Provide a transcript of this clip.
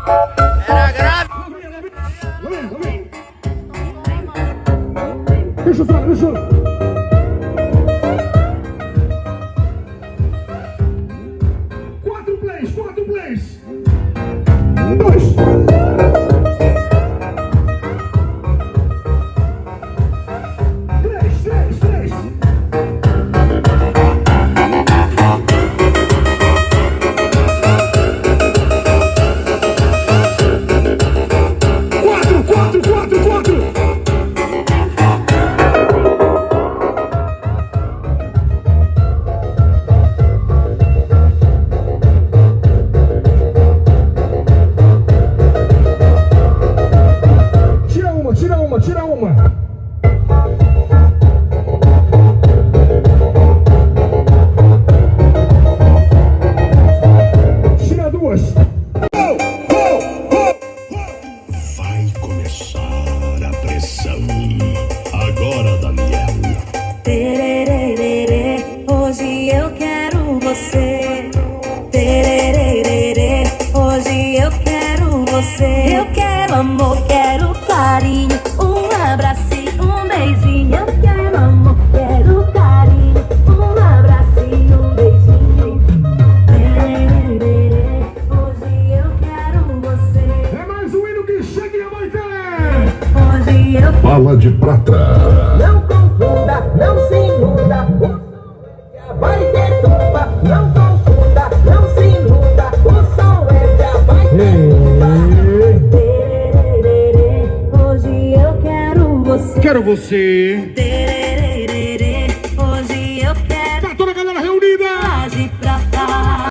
Era grave. Deixa só, deixa eu... Quatro plays. 2. Tira uma. Tira duas. Vai começar a pressão. Agora, Daniel. Tererê, hoje eu quero você. Tererê, hoje eu quero você. Eu quero amor, quero carinho. Um abracinho, um beijinho. Eu quero amor, quero carinho. Um abracinho, um beijinho. Tererê, hoje eu quero você. É mais um hino que chega e amanhã. Hoje eu Bala de prata. Não confunda, não se inunda. Vai ter tumba. Não confunda, não se inunda. O som é que vai ter tumba. Hoje eu quero você. Quero você.